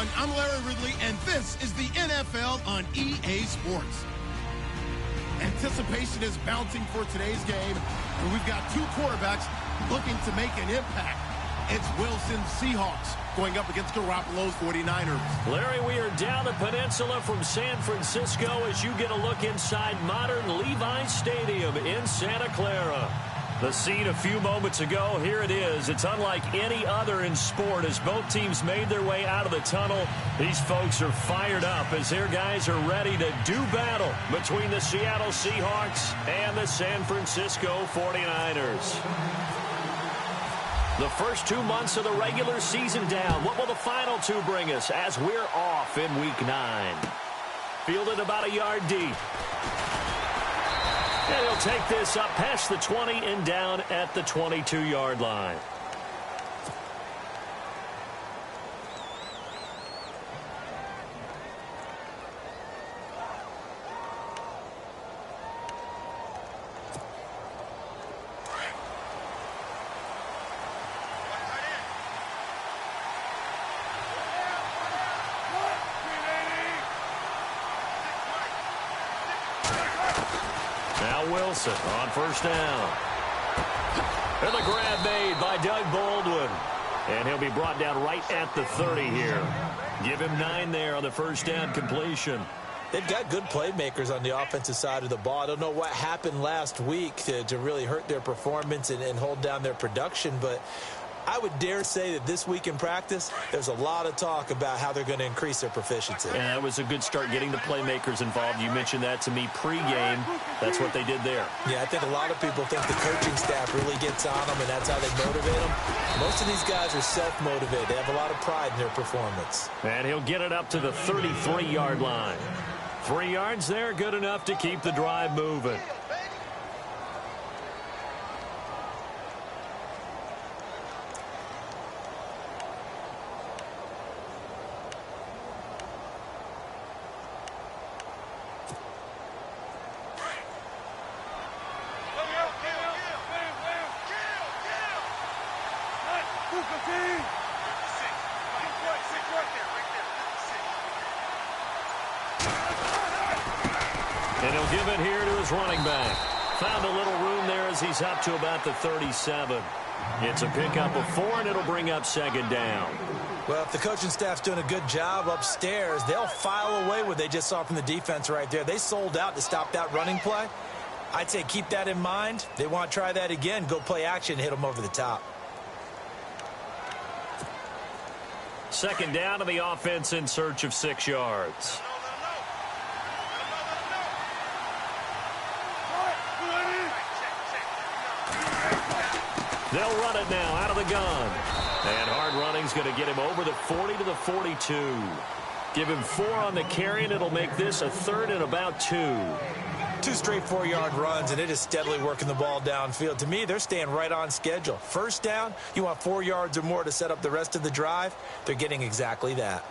everyone. I'm Larry Ridley, and this is the NFL on EA Sports. Anticipation is mounting for today's game, and we've got two quarterbacks looking to make an impact. It's Wilson's Seahawks going up against Garoppolo's 49ers. Larry, we are down the peninsula from San Francisco as you get a look inside modern Levi's Stadium in Santa Clara. The scene a few moments ago, here it is. It's unlike any other in sport as both teams made their way out of the tunnel. These folks are fired up as their guys are ready to do battle between the Seattle Seahawks and the San Francisco 49ers. The first 2 months of the regular season down. What will the final two bring us as we're off in Week 9? Fielded about a yard deep. And he'll take this up past the 20 and down at the 22-yard line. Wilson on first down. And the grab made by Doug Baldwin. And he'll be brought down right at the 30 here. Give him 9 there on the first down completion. They've got good playmakers on the offensive side of the ball. I don't know what happened last week to really hurt their performance and hold down their production, but I would dare say that this week in practice, there's a lot of talk about how they're going to increase their proficiency. And that was a good start getting the playmakers involved. You mentioned that to me pregame. That's what they did there. Yeah, I think a lot of people think the coaching staff really gets on them, and that's how they motivate them. Most of these guys are self-motivated. They have a lot of pride in their performance. And he'll get it up to the 33-yard line. 3 yards there, good enough to keep the drive moving. And he'll give it here to his running back. Found a little room there as he's up to about the 37. It's a pickup of 4, and it'll bring up second down. Well, if the coaching staff's doing a good job upstairs, they'll file away what they just saw from the defense right there. They sold out to stop that running play. I'd say keep that in mind. They want to try that again. Go play action, hit them over the top. Second down to the offense in search of 6 yards. They'll run it now out of the gun. And hard running's going to get him over the 40 to the 42. Give him 4 on the carry, and it'll make this a 3rd and about 2. 2 straight 4-yard runs, and it is steadily working the ball downfield. To me, they're staying right on schedule. First down, you want 4 yards or more to set up the rest of the drive. They're getting exactly that.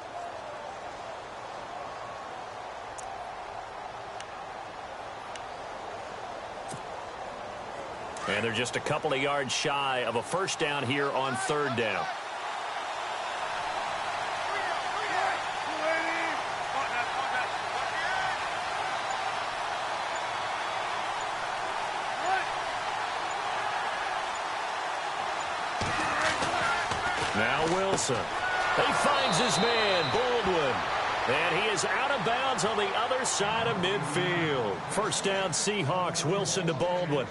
And they're just a couple of yards shy of a first down here on 3rd down. Now Wilson. He finds his man, Baldwin. And he is out of bounds on the other side of midfield. First down, Seahawks. Wilson to Baldwin.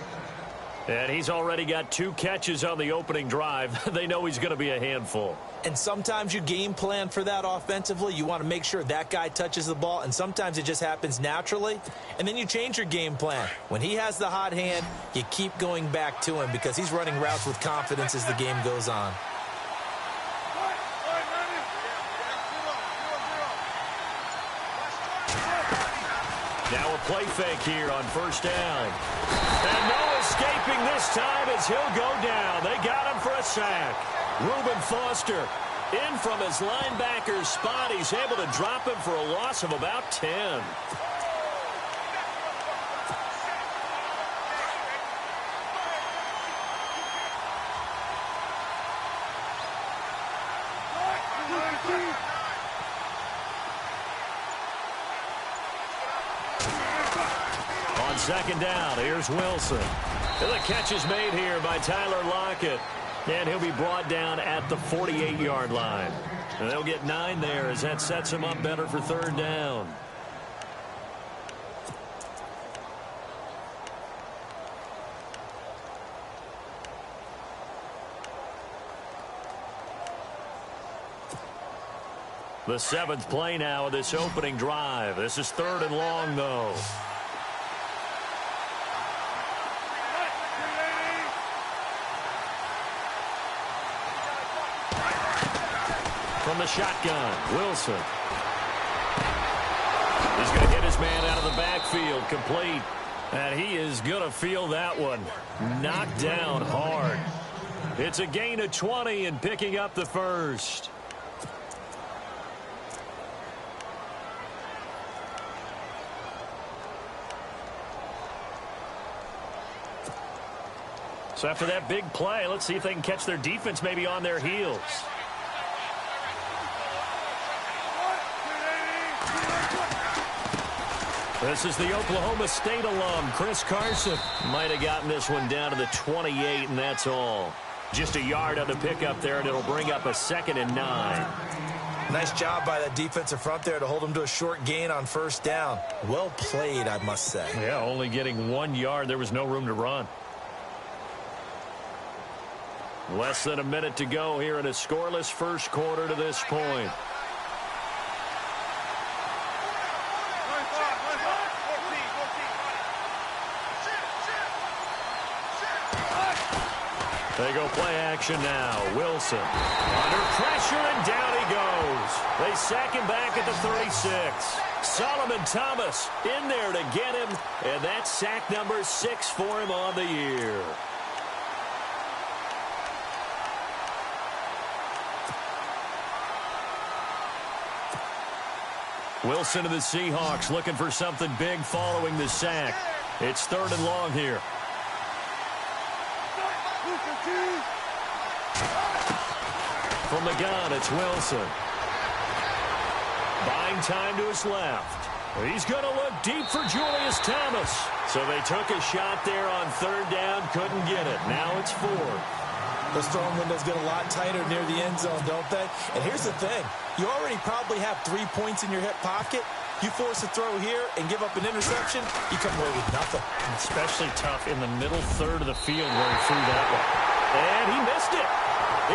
And he's already got 2 catches on the opening drive. They know he's going to be a handful. And sometimes you game plan for that offensively. You want to make sure that guy touches the ball, and sometimes it just happens naturally. And then you change your game plan. When he has the hot hand, you keep going back to him because he's running routes with confidence as the game goes on. Now a play fake here on first down. And no escaping this time as he'll go down. They got him for a sack. Reuben Foster in from his linebacker's spot. He's able to drop him for a loss of about 10. second down. Here's Wilson. And the catch is made here by Tyler Lockett. And he'll be brought down at the 48-yard line. And they'll get 9 there as that sets him up better for third down. The 7th play now of this opening drive. This is 3rd and long, though. From the shotgun, Wilson. He's going to hit his man out of the backfield, complete. And he is going to feel that one. Knocked down hard. It's a gain of 20 and picking up the first. So after that big play, let's see if they can catch their defense maybe on their heels. This is the Oklahoma State alum, Chris Carson. Might have gotten this one down to the 28, and that's all. Just a yard on the pickup there, and it'll bring up a 2nd and 9. Nice job by that defensive front there to hold him to a short gain on first down. Well played, I must say. Yeah, only getting 1 yard. There was no room to run. Less than a minute to go here in a scoreless first quarter to this point. They go play action now. Wilson under pressure, and down he goes. They sack him back at the 36. Solomon Thomas in there to get him, and that's sack number 6 for him on the year. Wilson to the Seahawks looking for something big following the sack. It's 3rd and long here. From the gun, it's Wilson. Buying time to his left. He's going to look deep for Julius Thomas. So they took a shot there on 3rd down, couldn't get it. Now it's 4th. Those throwing windows get a lot tighter near the end zone, don't they? And here's the thing. You already probably have 3 points in your hip pocket. You force a throw here and give up an interception, you come away with nothing. Especially tough in the middle third of the field where he threw that one. And he missed it.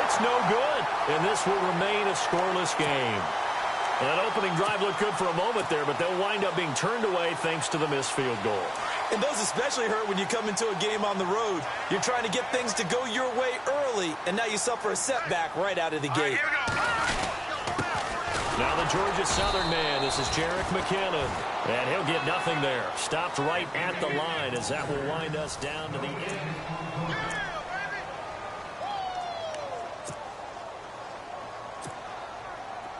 It's no good. And this will remain a scoreless game. Well, that opening drive looked good for a moment there, but they'll wind up being turned away thanks to the missed field goal. And those especially hurt when you come into a game on the road. You're trying to get things to go your way early, and now you suffer a setback right out of the gate. Now the Georgia Southern man, this is Jerick McKinnon. And he'll get nothing there. Stopped right at the line as that will wind us down to the end.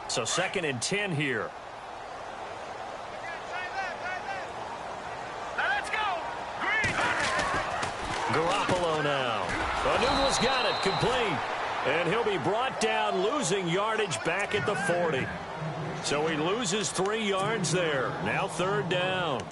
So 2nd and 10 here. Let's go. Green. Garoppolo now. Anugla's got it, complete. And he'll be brought down, losing yardage back at the 40. So he loses 3 yards there. Now 3rd down.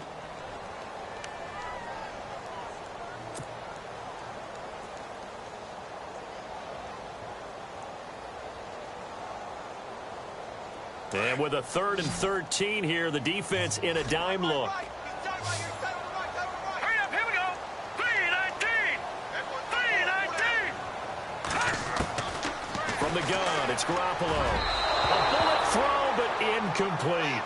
And with a 3rd and 13 here, the defense in a dime look. Hurry up, here we go. 3-19. 3-19. From the gun, it's Garoppolo. A bullet throw, but incomplete.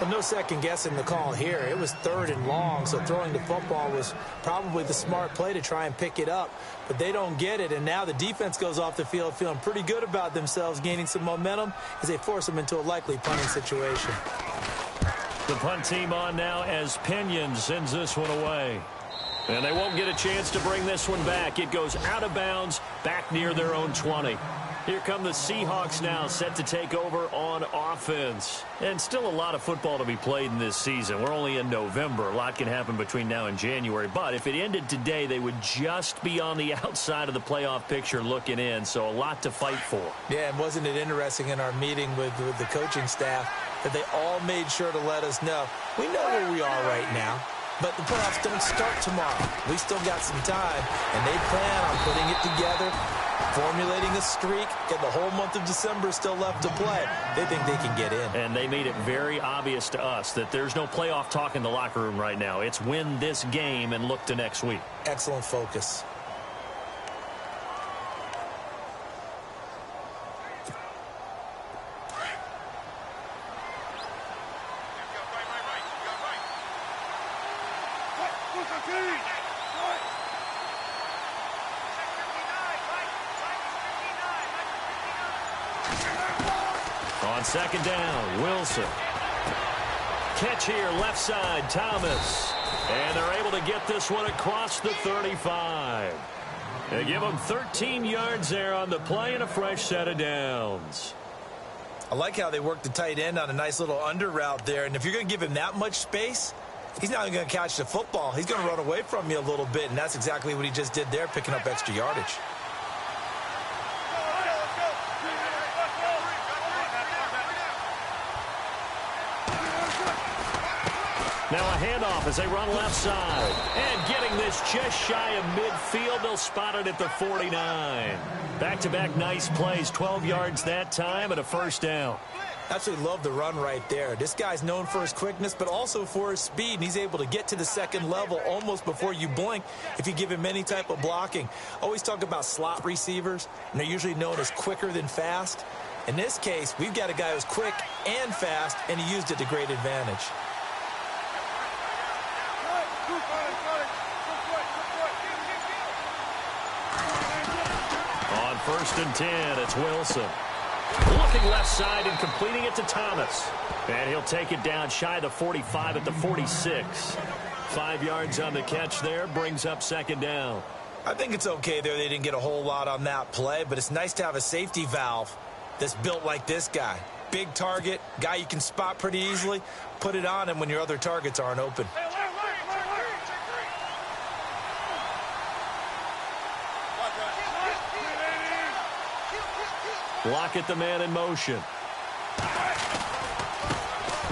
Well, no second guessing the call here. It was 3rd and long, so throwing the football was probably the smart play to try and pick it up. But they don't get it, and now the defense goes off the field feeling pretty good about themselves, gaining some momentum as they force them into a likely punting situation. The punt team on now as Pinion sends this one away. And they won't get a chance to bring this one back. It goes out of bounds, back near their own 20. Here come the Seahawks now, set to take over on offense. And still a lot of football to be played in this season. We're only in November. A lot can happen between now and January. But if it ended today, they would just be on the outside of the playoff picture looking in. So a lot to fight for. Yeah, and wasn't it interesting in our meeting with the coaching staff that they all made sure to let us know, we know where we are right now. But the playoffs don't start tomorrow. We still got some time, and they plan on putting it together, formulating a streak, and the whole month of December is still left to play. They think they can get in. And they made it very obvious to us that there's no playoff talk in the locker room right now. It's win this game and look to next week. Excellent focus. On second down, Wilson. Catch here, left side, Thomas. And they're able to get this one across the 35. They give them 13 yards there on the play and a fresh set of downs. I like how they work the tight end on a nice little under route there. And if you're going to give him that much space, he's not even going to catch the football. He's going to run away from you a little bit, and that's exactly what he just did there, picking up extra yardage. Now a handoff as they run left side. And getting this just shy of midfield. They'll spot it at the 49. Back-to-back nice plays. 12 yards that time and a first down. Absolutely love the run right there. This guy's known for his quickness, but also for his speed. And he's able to get to the second level almost before you blink if you give him any type of blocking. Always talk about slot receivers, and they're usually known as quicker than fast. In this case, we've got a guy who's quick and fast, and he used it to great advantage. On 1st and 10, it's Wilson. Looking left side and completing it to Thomas. And he'll take it down shy of the 45 at the 46. 5 yards on the catch there, brings up second down. I think it's okay there. They didn't get a whole lot on that play, but it's nice to have a safety valve that's built like this guy. Big target, guy you can spot pretty easily. Put it on him when your other targets aren't open. Lockett the man in motion.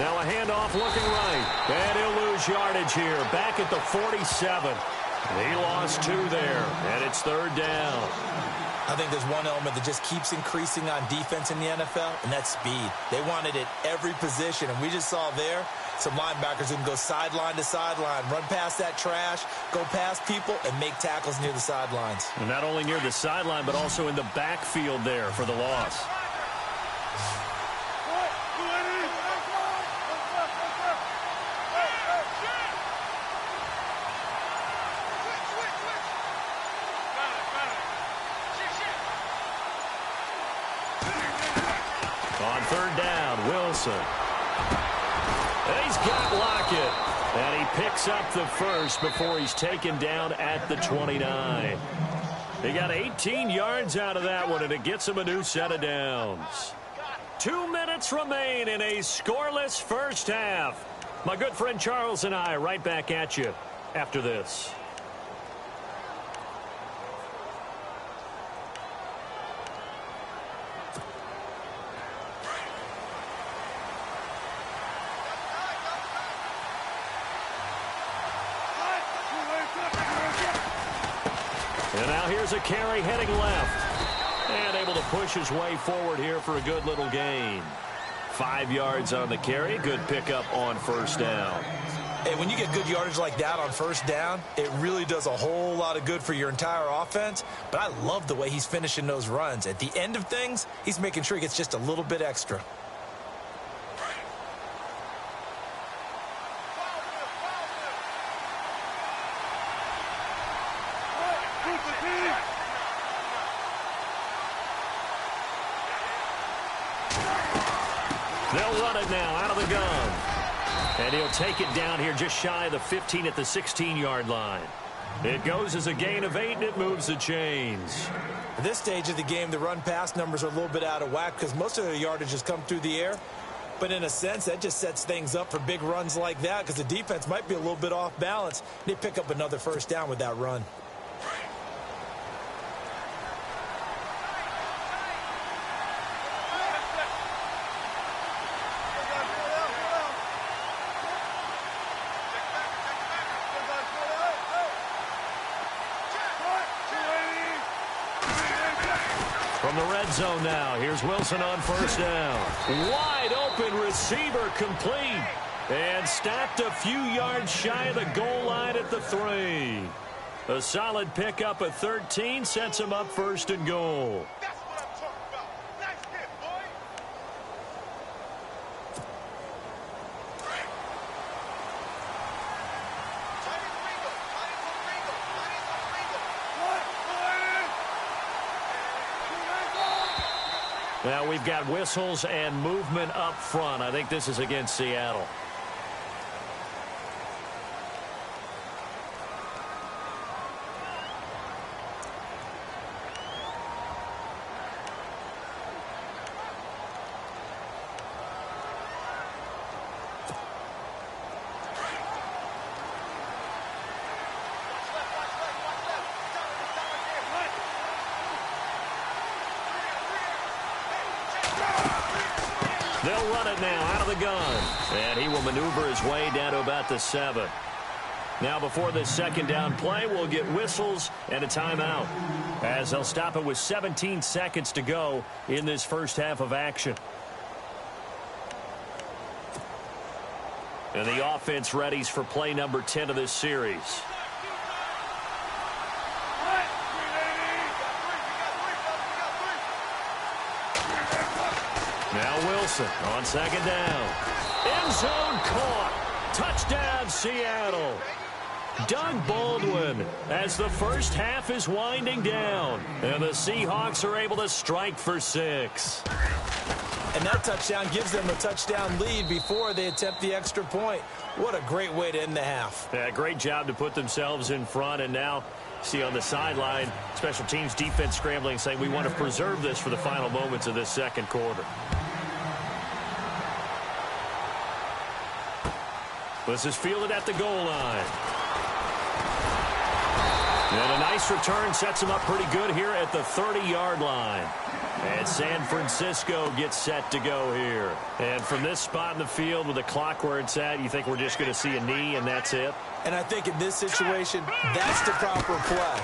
Now a handoff looking right. And he'll lose yardage here. Back at the 47. He lost 2 there. And it's 3rd down. I think there's one element that just keeps increasing on defense in the NFL, and that's speed. They want it at every position, and we just saw there some linebackers who can go sideline to sideline, run past that trash, go past people, and make tackles near the sidelines. And not only near the sideline, but also in the backfield there for the loss. On 3rd down, Wilson. And he's got Lockett. And he picks up the first before he's taken down at the 29. He got 18 yards out of that one, and it gets him a new set of downs. 2 minutes remain in a scoreless first half. My good friend Charles and I right back at you after this. And now here's a carry heading left. And able to push his way forward here for a good little gain. 5 yards on the carry. Good pickup on 1st down. Hey, when you get good yardage like that on 1st down, it really does a whole lot of good for your entire offense. But I love the way he's finishing those runs. At the end of things, he's making sure he gets just a little bit extra. They'll run it now out of the gun. And he'll take it down here just shy of the 15 at the 16-yard line. It goes as a gain of 8, and it moves the chains. At this stage of the game, the run-pass numbers are a little bit out of whack because most of the yardage has come through the air. But in a sense, that just sets things up for big runs like that because the defense might be a little bit off balance. They pick up another 1st down with that run. From the red zone now, here's Wilson on first down. Wide open receiver complete. And stopped a few yards shy of the goal line at the 3. A solid pickup of 13 sets him up first and goal. That's what I'm talking about. Nice hit, boy. Now we've got whistles and movement up front. I think this is against Seattle. They'll run it now out of the gun. And he will maneuver his way down to about the 7. Now before this second down play, we'll get whistles and a timeout, as they'll stop it with 17 seconds to go in this first half of action. And the offense readies for play number 10 of this series. Now Wilson on second down. End zone caught. Touchdown, Seattle. Doug Baldwin as the first half is winding down. And the Seahawks are able to strike for 6. And that touchdown gives them a touchdown lead before they attempt the extra point. What a great way to end the half. Yeah, great job to put themselves in front. And now see on the sideline, special teams defense scrambling, saying we want to preserve this for the final moments of this second quarter. This is fielded at the goal line. And a nice return sets him up pretty good here at the 30-yard line. And San Francisco gets set to go here. And from this spot in the field with the clock where it's at, you think we're just going to see a knee and that's it? And I think in this situation, that's the proper play.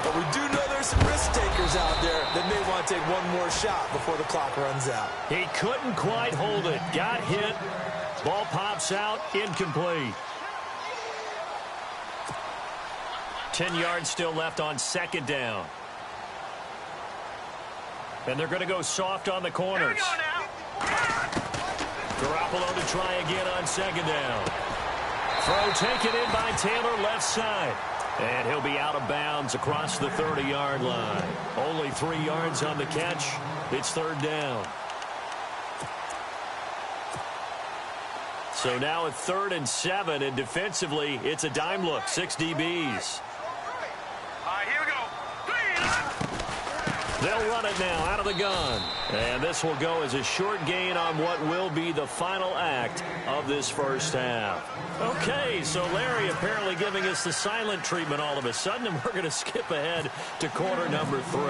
But we do know there's some risk takers out there that may want to take one more shot before the clock runs out. He couldn't quite hold it. Got hit. Ball pops out. Incomplete. 10 yards still left on second down. And they're going to go soft on the corners. Garoppolo to try again on second down. Throw taken in by Taylor left side. And he'll be out of bounds across the 30-yard line. Only 3 yards on the catch. It's third down. So now at 3rd and 7, and defensively, it's a dime look. 6 DBs. Here we go. They'll run it now out of the gun. And this will go as a short gain on what will be the final act of this first half. Okay, so Larry apparently giving us the silent treatment all of a sudden, and we're going to skip ahead to quarter number 3.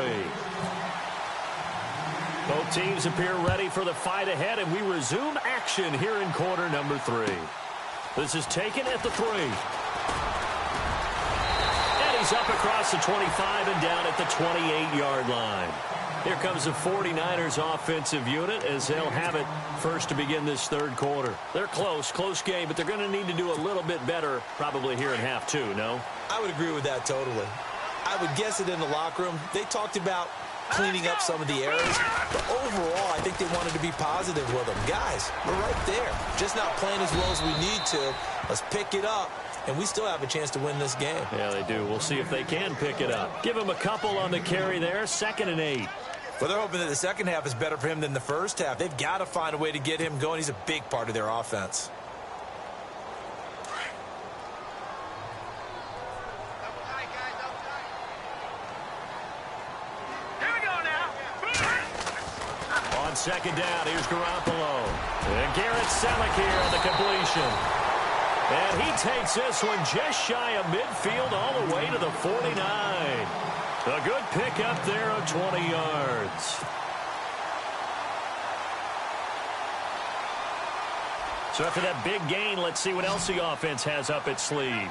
Both teams appear ready for the fight ahead, and we resume action here in quarter number 3. This is taken at the 3. And he's up across the 25 and down at the 28-yard line. Here comes the 49ers offensive unit as they'll have it first to begin this third quarter. They're close game, but they're going to need to do a little bit better probably here in half 2, no? I would agree with that totally. I would guess it in the locker room. They talked about cleaning up some of the errors, but overall, I think they wanted to be positive with them. Guys, we're right there. Just not playing as well as we need to. Let's pick it up, and we still have a chance to win this game. Yeah, they do. We'll see if they can pick it up. Give him a couple on the carry there. 2nd and 8. Well, they're hoping that the second half is better for him than the first half. They've got to find a way to get him going. He's a big part of their offense. On second down, here's Garoppolo. And Garrett Selleck here on the completion. And he takes this one just shy of midfield all the way to the 49. A good pickup there of 20 yards. So after that big gain, let's see what else the offense has up its sleeve.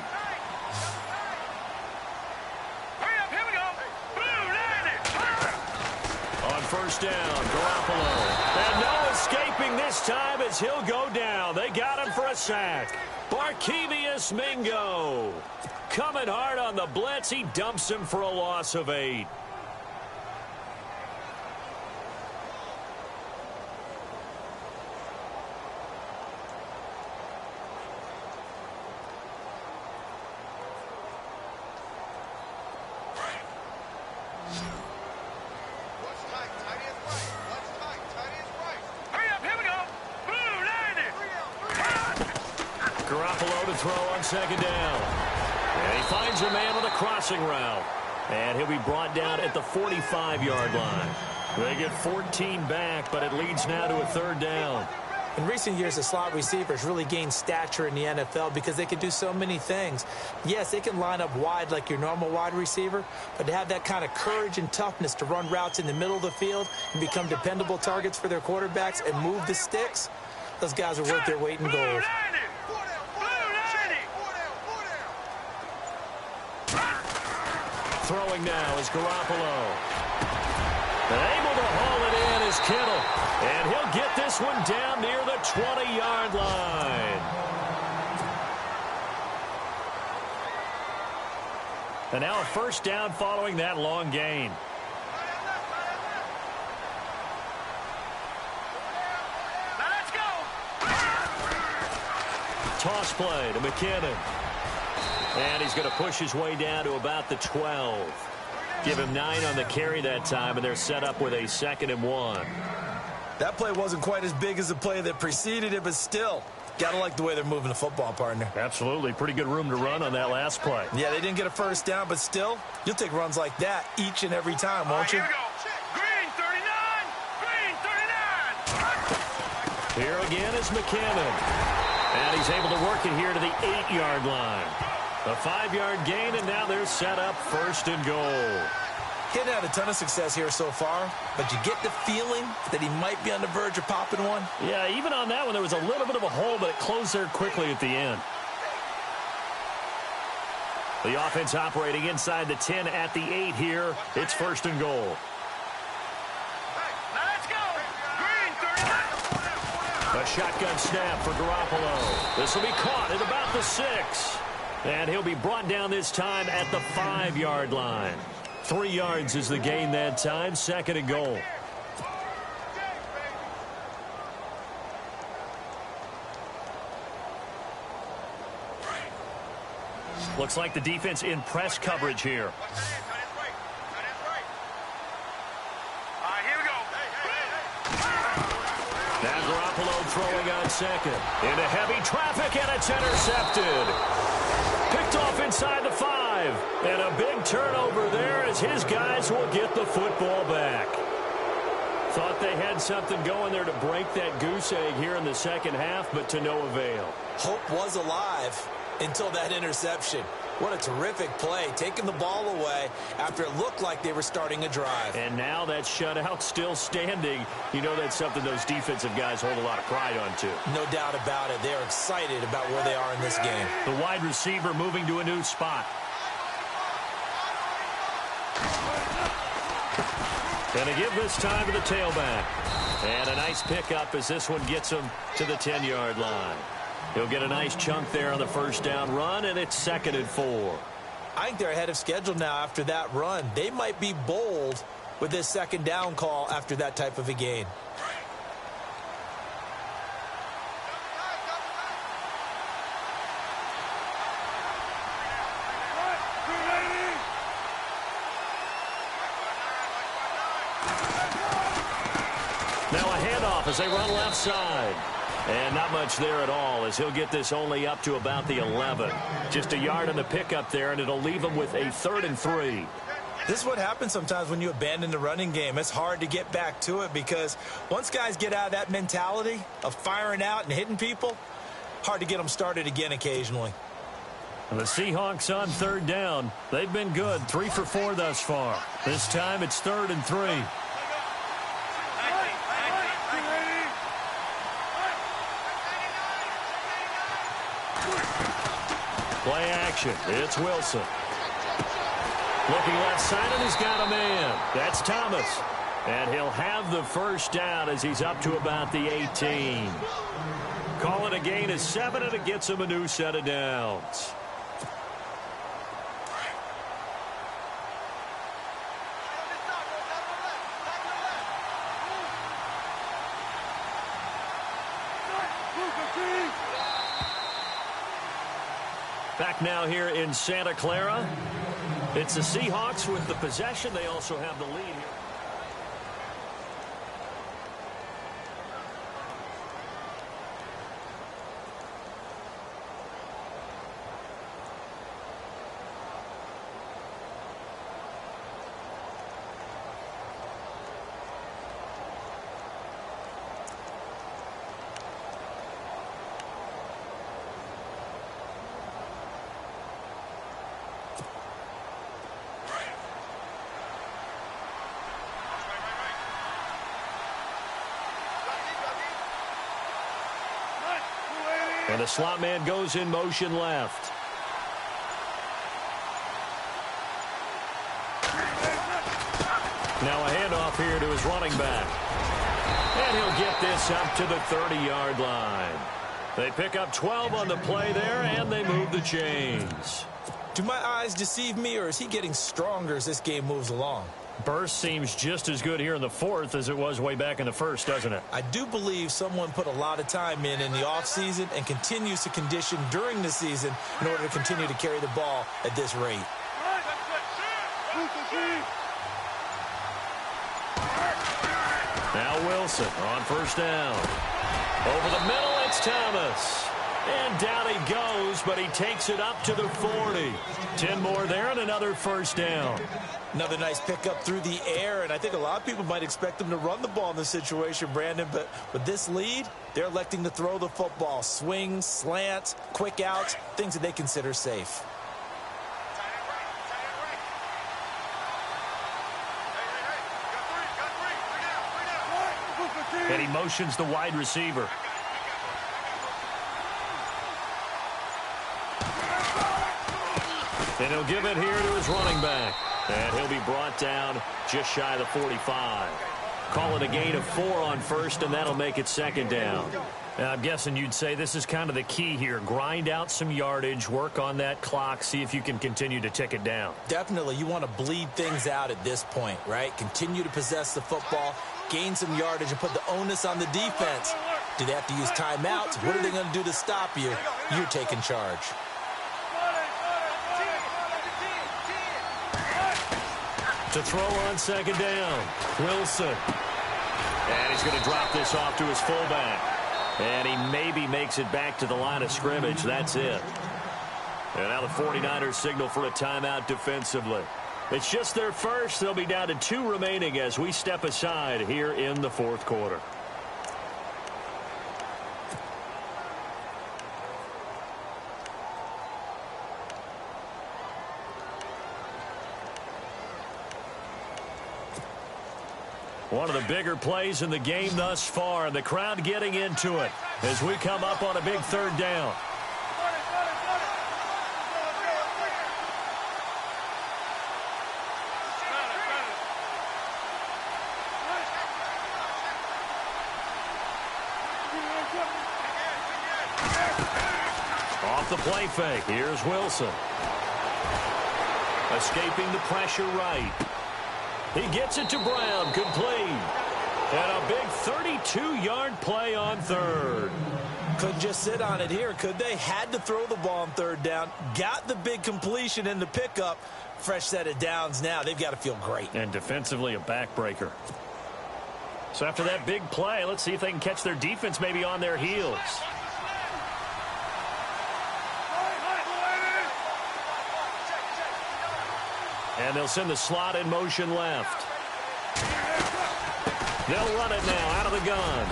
first down. Garoppolo. And no escaping this time as he'll go down. They got him for a sack. Barkevious Mingo. Coming hard on the blitz. He dumps him for a loss of 8. Garoppolo to throw on second down. And he finds a man with a crossing route. And he'll be brought down at the 45-yard line. They get 14 back, but it leads now to a third down. In recent years, the slot receivers really gained stature in the NFL because they can do so many things. Yes, they can line up wide like your normal wide receiver, but to have that kind of courage and toughness to run routes in the middle of the field and become dependable targets for their quarterbacks and move the sticks, those guys are worth their weight in gold. Throwing now is Garoppolo. And able to haul it in is Kittle. And he'll get this one down near the 20-yard line. And now a first down following that long gain. Let's go. Toss play to McKinnon. And he's going to push his way down to about the 12. Give him 9 on the carry that time, and they're set up with a 2nd and 1. That play wasn't quite as big as the play that preceded it, but still, gotta like the way they're moving the football, partner. Absolutely. Pretty good room to run on that last play. Yeah, they didn't get a first down, but still, you'll take runs like that each and every time, won't you? Here we go. Green 39. Green 39. Here again is McKinnon. And he's able to work it here to the 8-yard line. A 5-yard gain, and now they're set up 1st and goal. He hadn't had a ton of success here so far, but you get the feeling that he might be on the verge of popping one. Yeah, even on that one, there was a little bit of a hole, but it closed there quickly at the end. The offense operating inside the 10 at the 8 here. It's 1st and goal. Let's go. Green 39. A shotgun snap for Garoppolo. This will be caught at about the 6. And he'll be brought down this time at the 5-yard line. 3 yards is the gain that time. 2nd and goal. Looks like the defense in press coverage here. Here we go. Now Garoppolo throwing on 2nd. Into heavy traffic, and it's intercepted. Picked off inside the 5. And a big turnover there as his guys will get the football back. Thought they had something going there to break that goose egg here in the second half, but to no avail. Hope was alive until that interception. What a terrific play, taking the ball away after it looked like they were starting a drive. And now that shutout still standing. You know that's something those defensive guys hold a lot of pride on, too. No doubt about it. They're excited about where they are in this game. The wide receiver moving to a new spot. And a give this time to the tailback. And a nice pickup as this one gets him to the 10-yard line. He'll get a nice chunk there on the first down run, and it's 2nd and 4. I think they're ahead of schedule now after that run. They might be bold with this 2nd down call after that type of a gain. Now a handoff as they run left side. And not much there at all as he'll get this only up to about the 11. Just a yard on the pickup there, and it'll leave him with a 3rd and 3. This is what happens sometimes when you abandon the running game. It's hard to get back to it because once guys get out of that mentality of firing out and hitting people, hard to get them started again occasionally. And the Seahawks on 3rd down. They've been good, 3 for 4 thus far. This time it's 3rd and 3. Play action. It's Wilson. Looking left side, and he's got a man. That's Thomas. And he'll have the first down as he's up to about the 18. Call it a gain of 7, and it gets him a new set of downs. Back now here in Santa Clara. It's the Seahawks with the possession. They also have the lead here. And the slot man goes in motion left. Now a handoff here to his running back. And he'll get this up to the 30-yard line. They pick up 12 on the play there, and they move the chains. Do my eyes deceive me, or is he getting stronger as this game moves along? Burst seems just as good here in the fourth as it was way back in the first, doesn't it? I do believe someone put a lot of time in the offseason and continues to condition during the season in order to continue to carry the ball at this rate. Now Wilson on first down. Over the middle, it's Thomas. And down he goes, but he takes it up to the 40. 10 more there and another first down. Another nice pickup through the air, and I think a lot of people might expect them to run the ball in this situation, Brandon, but with this lead, they're electing to throw the football. Swings, slants, quick outs, things that they consider safe. And he motions the wide receiver. And he'll give it here to his running back. And he'll be brought down just shy of the 45. Call it a gain of 4 on first, and that'll make it second down. Now, I'm guessing you'd say this is kind of the key here. Grind out some yardage, work on that clock, see if you can continue to tick it down. Definitely, you want to bleed things out at this point, right? Continue to possess the football, gain some yardage, and put the onus on the defense. Do they have to use timeouts? What are they going to do to stop you? You're taking charge. To throw on second down, Wilson. And he's going to drop this off to his fullback. And he maybe makes it back to the line of scrimmage. That's it. And now the 49ers signal for a timeout defensively. It's just their first. They'll be down to 2 remaining as we step aside here in the fourth quarter. One of the bigger plays in the game thus far, and the crowd getting into it as we come up on a big third down. Off the play fake, here's Wilson. Escaping the pressure right. He gets it to Brown, complete. And a big 32-yard play on third. Couldn't just sit on it here, could they? Had to throw the ball on third down. Got the big completion in the pickup. Fresh set of downs now. They've got to feel great. And defensively, a backbreaker. So after that big play, let's see if they can catch their defense maybe on their heels. And they'll send the slot in motion left. They'll run it now out of the gun.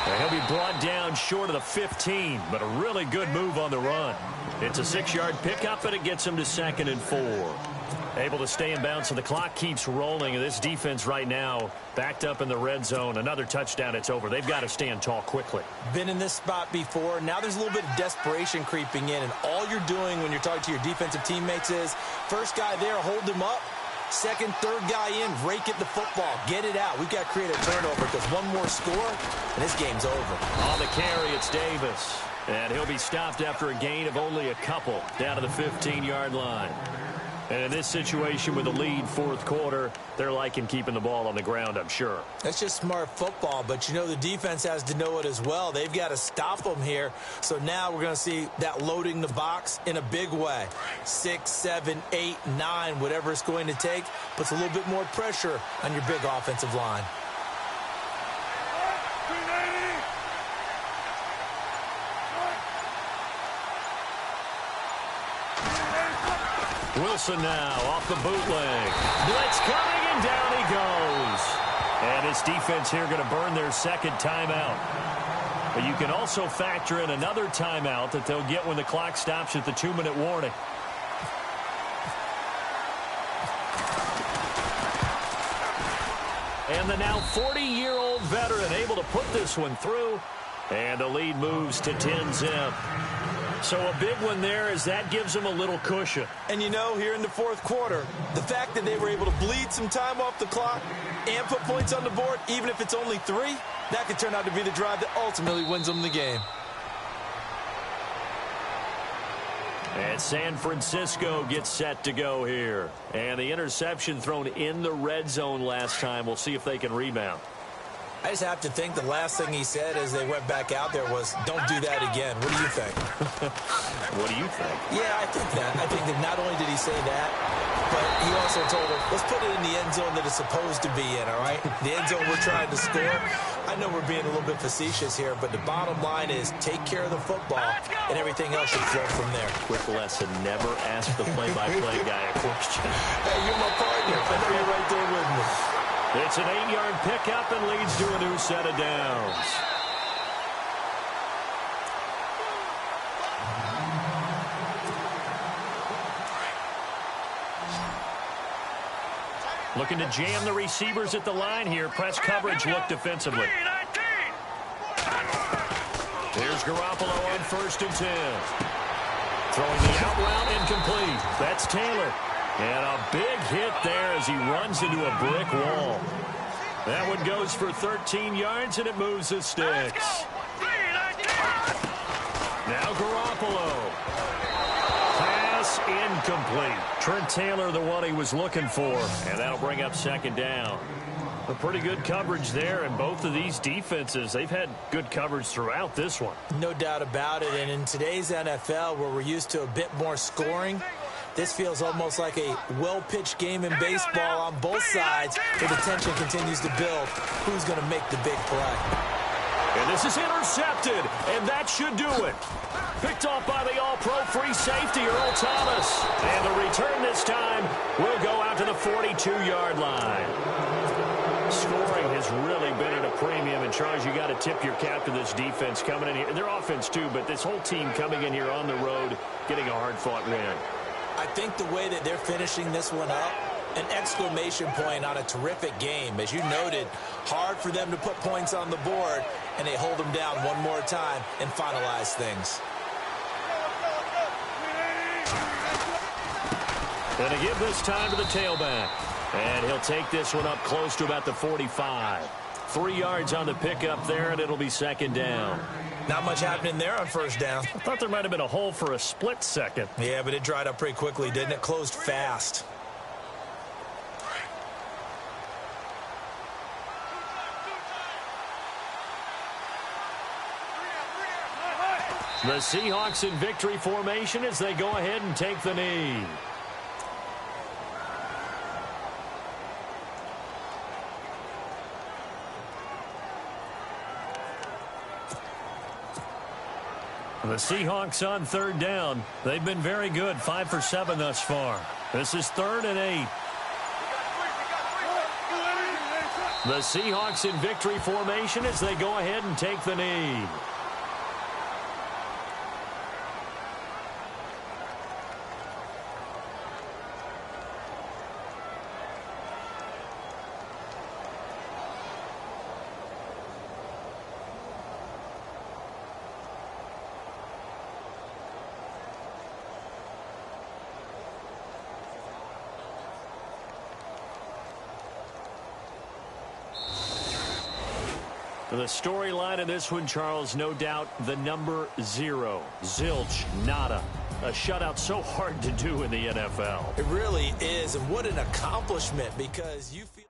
And he'll be brought down short of the 15, but a really good move on the run. It's a 6-yard pickup, and it gets him to 2nd and 4. Able to stay in bounds, so the clock keeps rolling. And this defense right now backed up in the red zone. Another touchdown, it's over. They've got to stand tall quickly. Been in this spot before. Now there's a little bit of desperation creeping in, and all you're doing when you're talking to your defensive teammates is first guy there, hold him up, Second, third guy in, rake at the football. Get it out. We've got to create a turnover because one more score, and this game's over. On the carry, it's Davis. And he'll be stopped after a gain of only a couple down to the 15-yard line. And in this situation with a lead fourth quarter, they're liking keeping the ball on the ground, I'm sure. That's just smart football, but you know the defense has to know it as well. They've got to stop them here. So now we're going to see that loading the box in a big way. 6, 7, 8, 9, whatever it's going to take, puts a little bit more pressure on your big offensive line. Wilson now off the bootleg. Blitz coming, and down he goes. And this defense here going to burn their second timeout. But you can also factor in another timeout that they'll get when the clock stops at the 2-minute warning. And the now 40-year-old veteran able to put this one through. And the lead moves to 10-zip. So a big one there as that gives them a little cushion. And you know, here in the fourth quarter, the fact that they were able to bleed some time off the clock and put points on the board, even if it's only 3, that could turn out to be the drive that ultimately wins them the game. And San Francisco gets set to go here. And the interception thrown in the red zone last time. We'll see if they can rebound. I just have to think the last thing he said as they went back out there was, don't do that again. What do you think? What do you think? Yeah, I think that. I think that not only did he say that, but he also told him, let's put it in the end zone that it's supposed to be in, all right? The end zone we're trying to score. I know we're being a little bit facetious here, but the bottom line is take care of the football, and everything else should flow from there. Quick lesson, never ask the play-by-play guy a question. Hey, you're my partner. I know you're right there with me. It's an 8-yard pickup and leads to a new set of downs. Looking to jam the receivers at the line here. Press coverage look defensively. Here's Garoppolo on 1st and 10. Throwing the out route incomplete. That's Taylor. And a big hit there as he runs into a brick wall. That one goes for 13 yards, and it moves the sticks. Now Garoppolo. Pass incomplete. Trent Taylor, the one he was looking for. And that'll bring up 2nd down. A pretty good coverage there, and both of these defenses, they've had good coverage throughout this one. No doubt about it, and in today's NFL, where we're used to a bit more scoring, this feels almost like a well-pitched game in baseball on both sides, where the tension continues to build. Who's going to make the big play? And this is intercepted, and that should do it. Picked off by the all-pro free safety, Earl Thomas. And the return this time will go out to the 42-yard line. Scoring has really been at a premium, and Charles, you got to tip your cap to this defense coming in here. Their offense, too, but this whole team coming in here on the road, getting a hard-fought win. I think the way that they're finishing this one up, an exclamation point on a terrific game. As you noted, hard for them to put points on the board, and they hold them down one more time and finalize things. And to give this time to the tailback. And he'll take this one up close to about the 45. 3 yards on the pickup there, and it'll be 2nd down. Not much happening there on 1st down. I thought there might have been a hole for a split second. Yeah, but it dried up pretty quickly, didn't it? Closed fast. The Seahawks in victory formation as they go ahead and take the knee. The Seahawks on 3rd down. They've been very good, 5 for 7 thus far. This is 3rd and 8. The Seahawks in victory formation as they go ahead and take the knee. The storyline in this one, Charles, no doubt the number 0. Zilch, nada. A shutout so hard to do in the NFL. It really is, and what an accomplishment, because you feel